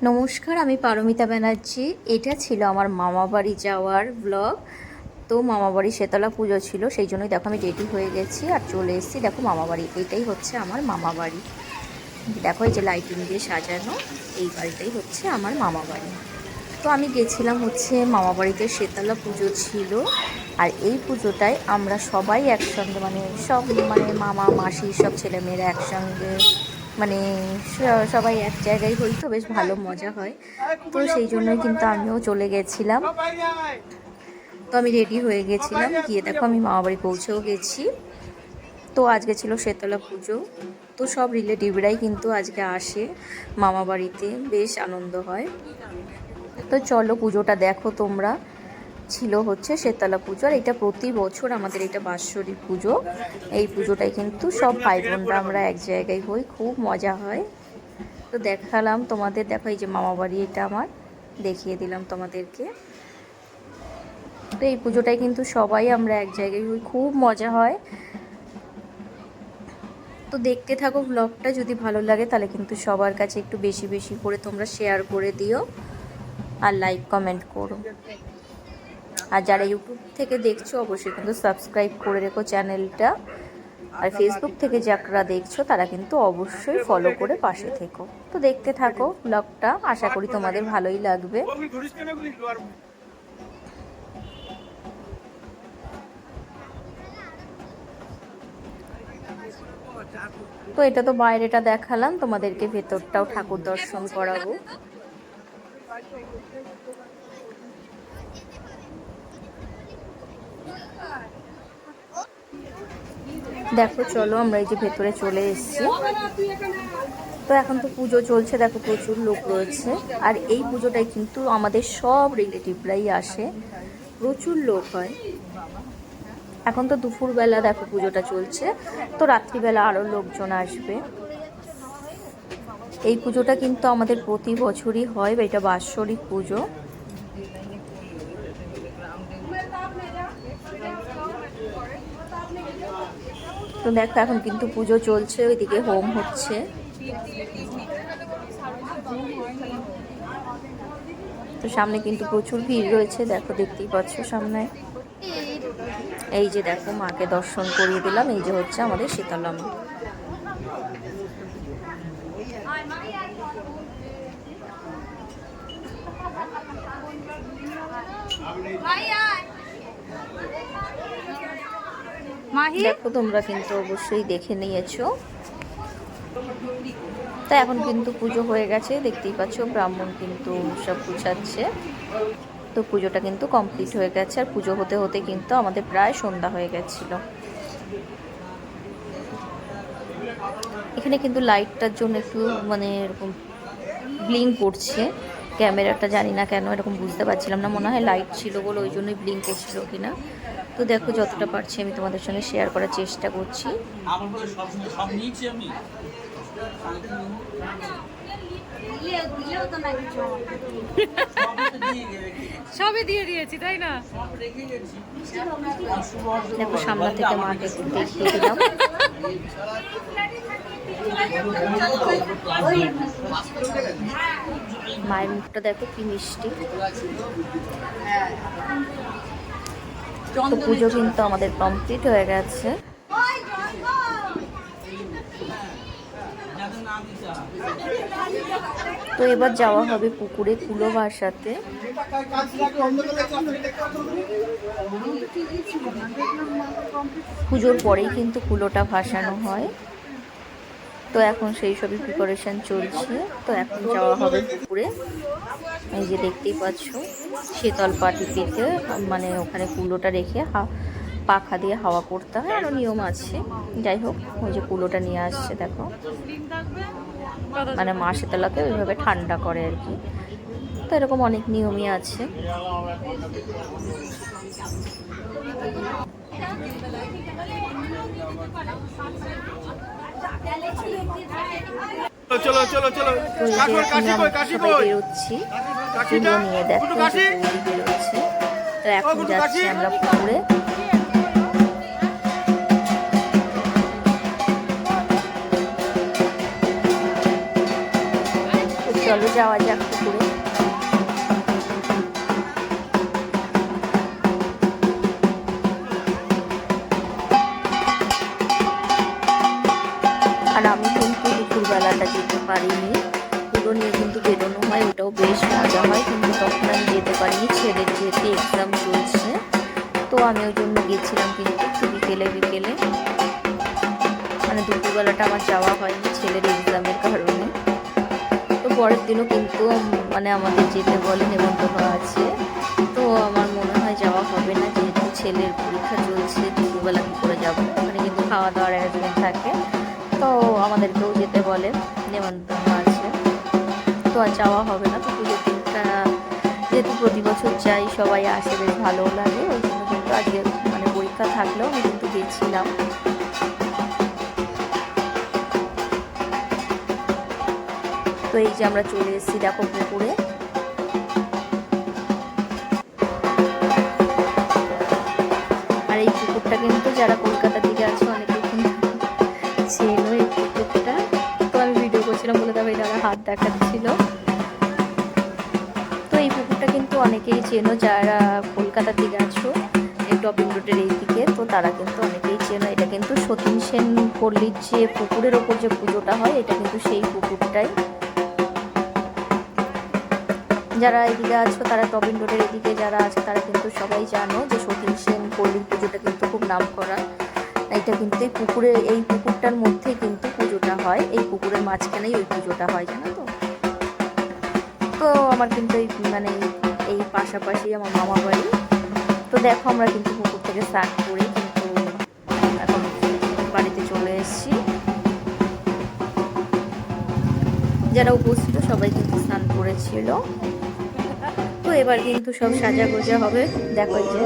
নমস্কার, আমি পারমিতা ব্যানার্জি। এটা ছিল আমার মামাবাড়ি যাওয়ার ব্লগ। তো মামাবাড়ি শেতলা পুজো ছিল, সেই জন্যই দেখো আমি রেডি হয়ে গেছি আর চলে এসেছি। দেখো মামাবাড়ি, এটাই হচ্ছে আমার মামাবাড়ি। দেখো এই যে লাইটিং দিয়ে সাজানো, এই বাড়িটাই হচ্ছে আমার মামাবাড়ি। তো আমি গেছিলাম হচ্ছে মামাবাড়িতে, শেতলা পুজো ছিল। আর এই পুজোটায় আমরা সবাই একসঙ্গে সব মামা মাসি সব ছেলেমেয়েরা একসঙ্গে সবাই এক জায়গায় হই, তো বেশ ভালো মজা হয়। তো সেই জন্যই কিন্তু আমিও চলে গেছিলাম। তো আমি রেডি হয়ে গেছিলাম, গিয়ে দেখো আমি মামাবাড়ি পৌঁছেও গেছি। তো আজকে ছিল শেতলা পুজো, তো সব রিলেটিভরাই কিন্তু আজকে আসে মামাবাড়িতে, বেশ আনন্দ হয়। তো চলো পুজোটা দেখো তোমরা। ছিল হচ্ছে শেতলা পুজো, আর এটা প্রতি বছর আমাদের এটা বাৎসরিক পুজো। এই পুজোটাই কিন্তু সব ভাই বোনরা আমরা এক জায়গায় হই, খুব মজা হয়। তো দেখালাম তোমাদের, দেখো এই যে মামাবাড়ি, এটা আমার দেখিয়ে দিলাম তোমাদেরকে। তো এই পুজোটাই কিন্তু সবাই আমরা এক জায়গায় হই, খুব মজা হয়। তো দেখতে থাকো ব্লগটা, যদি ভালো লাগে তাহলে কিন্তু সবার কাছে একটু বেশি বেশি করে তোমরা শেয়ার করে দিও আর লাইক কমেন্ট করো। আর যারা ইউটিউব থেকে দেখছো অবশ্যই কিন্তু সাবস্ক্রাইব করে রেখো চ্যানেলটা। আর ফেসবুক থেকে যারা দেখছো তারা কিন্তু অবশ্যই ফলো করে পাশে থেকো। তো দেখতে থাকো ব্লগটা, আশা করি তোমাদের ভালোই লাগবে। তো এটা তো বাইরেটা দেখালাম তোমাদেরকে, ভেতরটাও ঠাকুর দর্শন করাবো। দেখো চলো, আমরা এই যে ভেতরে চলে এসেছি। তো এখন তো পুজো চলছে, দেখো প্রচুর লোক রয়েছে। আর এই পুজোটাই কিন্তু আমাদের সব রিলেটিভরাই আসে, প্রচুর লোক হয়। এখন তো দুপুরবেলা দেখো পুজোটা চলছে, তো রাত্রিবেলা আরও লোকজন আসবে। এই পুজোটা কিন্তু আমাদের প্রতি বছরই হয়, এটা বাৎসরিক পুজো। তো দেখো এখন কিন্তু পুজো চলছে, ওইদিকে হোম হচ্ছে। তো সামনে কিন্তু প্রচুর ভিড় রয়েছে, দেখো দেখতেই পাচ্ছ সামনে। এই যে দেখো মাকে দর্শন করিয়ে দিলাম, এই যে হচ্ছে আমাদের শীতলা মা। দেখো তোমরা কিন্তু অবশ্যই দেখে নিয়েছো। তো এখন কিন্তু পুজো হয়ে গেছে, দেখতেই পাচ্ছ ব্রাহ্মণ কিন্তু সব গুছাচ্ছে। তো পুজোটা কিন্তু কমপ্লিট হয়ে গেছে, আর পুজো হতে হতে কিন্তু আমাদের প্রায় সন্ধ্যা হয়ে গেছিল। এখানে কিন্তু লাইটটার জন্য একটু এরকম ব্লিঙ্ক করছে ক্যামেরাটা, জানি না কেন এরকম বুঝতে পারছিলাম না, মনে হয় লাইট ছিল বলে ওই জন্যই ব্লিঙ্ক করছিল কিনা। তো দেখো যতটা পারছি আমি তোমাদের সঙ্গে শেয়ার করার চেষ্টা করছি। সবই দিয়ে দিয়েছি, তাই না? দেখো সামনে থেকে মাকে একটু দেখিয়ে দিলাম। মায়ের মুখটা দেখো কি মিষ্টি। তো পুজো কিন্তু আমাদের কমপ্লিট হয়ে গেছে। তো এবার যাওয়া হবে পুকুরে কুলো ভাসাতে। পুজোর পরেই কিন্তু কুলোটা ভাসানো হয়। তো এখন সেই সবই প্রিপারেশন চলছে। তো এখন যাওয়া হবে পুকুরে। এই যে দেখতেই পাচ্ছ শীতল পাটি পেতে ওখানে কুলোটা রেখে পাখা দিয়ে হাওয়া করতে হয়, আরও নিয়ম আছে। যাই হোক, ওই যে কুলোটা নিয়ে আসছে দেখো, মা শীতলাকে ওইভাবে ঠান্ডা করে আর কি। তো এরকম অনেক নিয়মই আছে। চলো চলো চলো, সবাই বেরোচ্ছি কুলো নিয়ে, দেখো বেরোচ্ছে। তো এখন যাচ্ছি আমরা পুকুরে। চলো যাওয়া যাক পুকুরে। আর আমি কিন্তু দুপুরবেলাটা যেতে পারিনি, পুরো নিয়ে কিন্তু বেরোনো হয়, ওটাও বেশ মজা হয়, কিন্তু তখন আমি যেতে পারিনি, ছেলের যেহেতু এক্সাম চলছে। তো আমি ওই জন্য গেছিলাম কিন্তু একটু বিকেলে বিকেলে, মানে দুপুরবেলাটা আমার যাওয়া হয়নি ছেলের এক্সামের কারণে। তো পরের দিনও কিন্তু মানে আমাদের যেতে বলে, নেমন্তন্ন আছে। তো আমার মনে হয় যাওয়া হবে না, যেহেতু ছেলের পরীক্ষা চলছে, দুপুরবেলা কী করে যাবো, ওখানে কিন্তু খাওয়া দাওয়ার অ্যারেঞ্জমেন্ট থাকে। তো আমাদেরকেও যেতে বলে, নেমন্তন্ন আছে, তো আর যাওয়া হবে না। তো পুজোর দিনটা যেহেতু প্রতি বছর যাই, সবাই আসে, বেশ ভালোও লাগে, ওই জন্য কিন্তু আজকে মানে পরীক্ষা থাকলেও আমি কিন্তু গেছিলাম। তো এই যে আমরা চলে এসেছি দেখো পুকুরে। আর এই পুকুরটা কিন্তু যারা কলকাতা থেকে আছে অনেকে কিন্তু চেনো এই পুকুরটা। তো আমি ভিডিও করছিলাম বলে তবে তারা হাত দেখাচ্ছিল। তো এই পুকুরটা কিন্তু অনেকেই চেনো যারা কলকাতা থেকে আছো, এই টপিং রোডের এই দিকে, তো তারা কিন্তু অনেকেই চেনো। এটা কিন্তু সতীন সেন পল্লীর যে পুকুরের ওপর যে পুজোটা হয়, এটা কিন্তু সেই পুকুরটাই। যারা এদিকে আছো, তারা টপিং রোডের এদিকে যারা আছে, তারা কিন্তু সবাই জানো যে সতীন সেন পল্লীর পুজোটা কিন্তু খুব নাম করা। এটা কিন্তু এই পুকুরে, এই পুকুরটার মধ্যে কিন্তু পুজোটা হয়, এই পুকুরের মাঝখানেই ওই পুজোটা হয়, জানো তো। তো আমার কিন্তু এই মানে এই পাশাপাশি আমার মামা বাড়ি। তো দেখো আমরা কিন্তু পুকুর থেকে স্নান করে কিন্তু এখন বাড়িতে চলে এসেছি। যারা উপস্থিত সবাই কিন্তু স্নান করেছিল। তো এবার কিন্তু সব সাজাগোজা হবে, দেখো এই যে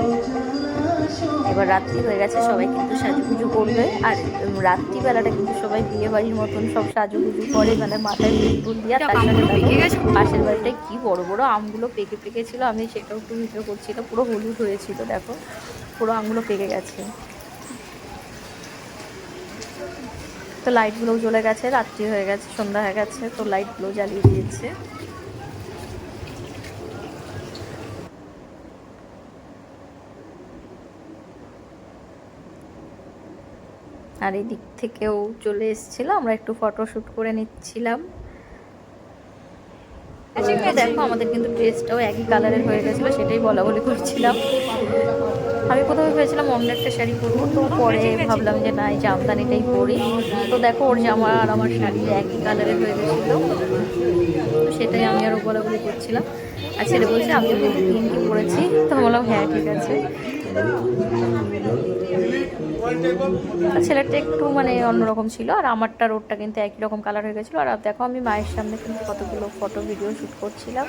এবার রাত্রি হয়ে গেছে, সবাই কিন্তু সাজুগুজু করবে। আর রাত্রিবেলাটা কিন্তু সবাই বিয়ে বাড়ির মতন সব সাজুগুজু করে, মানে মাথায় ফুল দিয়ে। তার সাথে পাশের বাড়িটায় কি বড় বড় আমগুলো পেকে পেকে ছিল, আমি সেটাও একটু ভিডিও করছিলাম, পুরো হলুদ হয়েছিল, দেখো পুরো আমগুলো পেকে গেছে। তো লাইটগুলোও জ্বলে গেছে, রাত্রি হয়ে গেছে, সন্ধ্যা হয়ে গেছে, তো লাইটগুলো জ্বালিয়ে দিয়েছে। আর এই দিক থেকেও চলে এসেছিল, আমরা একটু ফটোশ্যুট করে নিচ্ছিলাম। দেখো আমাদের কিন্তু ড্রেসটাও একই কালারের হয়ে গেছিলো, সেটাই বলা বলি করছিলাম। আমি প্রথমে ভেবেছিলাম অন্য একটা শাড়ি পরবো, তো পরে ভাবলাম যে না, এই জামদানিটাই পরি। তো দেখো ওর জামা আর আমার শাড়ি একই কালারের হয়ে গেছিলো, তো সেটাই আমি আরও বলা বলি করছিলাম। আর ছেলে বলছে আমিও কিন্তু পিঙ্কই পরেছি, তো বললাম হ্যাঁ ঠিক আছে। ছেলেটা একটু মানে অন্যরকম ছিল, আর আমারটা রোডটা কিন্তু একই রকম কালার হয়ে গেছিলো। আর দেখো আমি মায়ের সামনে কিন্তু কতগুলো ফটো ভিডিও শ্যুট করছিলাম।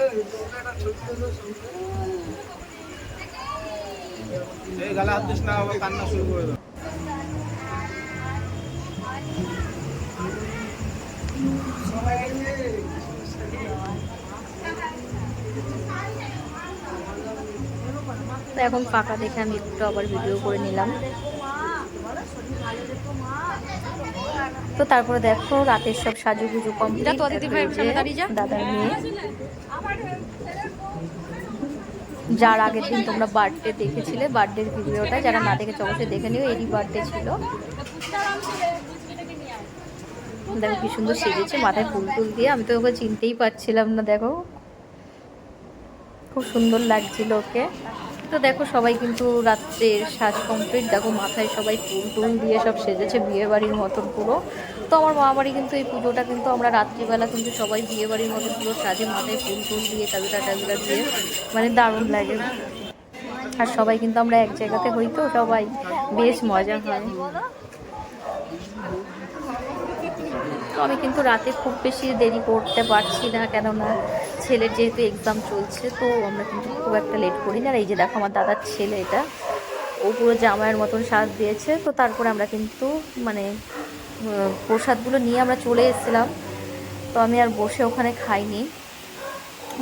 তো এখন ফাঁকা দেখে আমি একটু আবার ভিডিও করে নিলাম। তো তারপরে দেখো রাতের সব সাজুগুজু কমপ্লিট। দাদার মেয়ে, যার আগের দিন তোমরা বার্থডে দেখেছিলে, বার্থডের ভিডিওটা যারা না দেখেছো অবশ্যই দেখে নিও, এরই বার্থডে ছিল। দেখো কি সুন্দর সেজেছে, মাথায় ফুল টুল দিয়ে, আমি তো ওকে চিনতেই পারছিলাম না, দেখো খুব সুন্দর লাগছিল ওকে। তো দেখো সবাই কিন্তু রাত্রের সাজ কমপ্লিট, দেখো মাথায় সবাই ফুল টুল দিয়ে সব সেজেছে বিয়ে বাড়ির মতন পুরো। তো আমার মামা বাড়ি কিন্তু এই পুজোটা কিন্তু আমরা রাত্রিবেলা কিন্তু সবাই বিয়ে বাড়ির মতন পুরো সাজে, মাথায় ফুল টুল দিয়ে কাবিলা টাবিলা দিয়ে, মানে দারুণ লাগে। আর সবাই কিন্তু আমরা এক জায়গাতে হই, তো সবাই বেশ মজা হয়। তো আমি কিন্তু রাতে খুব বেশি দেরি করতে পারছি না, কেননা ছেলের যেহেতু এক্সাম চলছে, তো আমরা কিন্তু খুব একটা লেট করি না। আর এই যে দেখো আমার দাদার ছেলে, এটা ও পুরো জামাইয়ের মতন সাজ দিয়েছে। তো তারপরে আমরা কিন্তু মানে প্রসাদগুলো নিয়ে আমরা চলে এসেছিলাম। তো আমি আর বসে ওখানে খাইনি,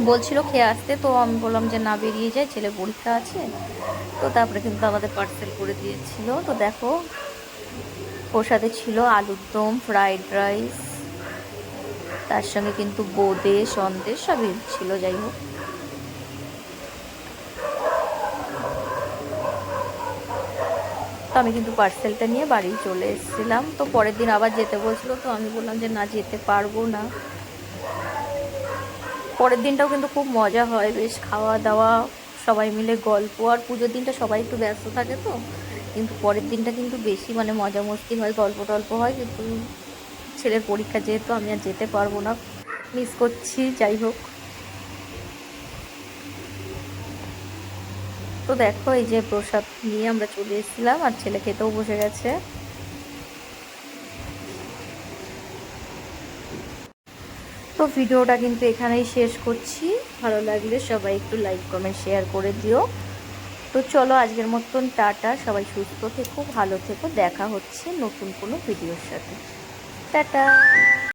বলছিল খেয়ে আসতে, তো আমি বললাম যে না, বেরিয়ে যাই, ছেলে পরীক্ষা আছে। তো তারপরে কিন্তু আমাদের পার্সেল করে দিয়েছিল। তো দেখো প্রসাদে ছিল আলুর দম, ফ্রাইড রাইস, তার সঙ্গে কিন্তু বোঁদে সন্দেশ সবই ছিল। যাই হোক, তো আমি কিন্তু পার্সেলটা নিয়ে বাড়ি চলে এসেছিলাম। তো পরের দিন আবার যেতে বলছিল, তো আমি বললাম যে না, যেতে পারবো না। পরের দিনটাও কিন্তু খুব মজা হয়, বেশ খাওয়া দাওয়া, সবাই মিলে গল্প। আর পুজোর দিনটা সবাই একটু ব্যস্ত থাকে, তো কিন্তু পরের দিনটা কিন্তু বেশি মানে মজা মস্তি হয়, গল্প টল্প হয়। কিন্তু ছেলের পরীক্ষা যেহেতু আমি আর যেতে পারবো না, মিস করছি। যাই হোক, তো দেখো এই যে প্রসাদ নিয়ে আমরা চলে এসেছিলাম, আর ছেলে খেতেও বসে গেছে। তো ভিডিওটা কিন্তু এখানেই শেষ করছি। ভালো লাগলে সবাই একটু লাইক কমেন্ট শেয়ার করে দিও। তো চলো আজকের মতন টাটা, সবাই সুস্থ থেকো, ভালো থেকো, দেখা হচ্ছে নতুন কোনো ভিডিওর সাথে। টাটা।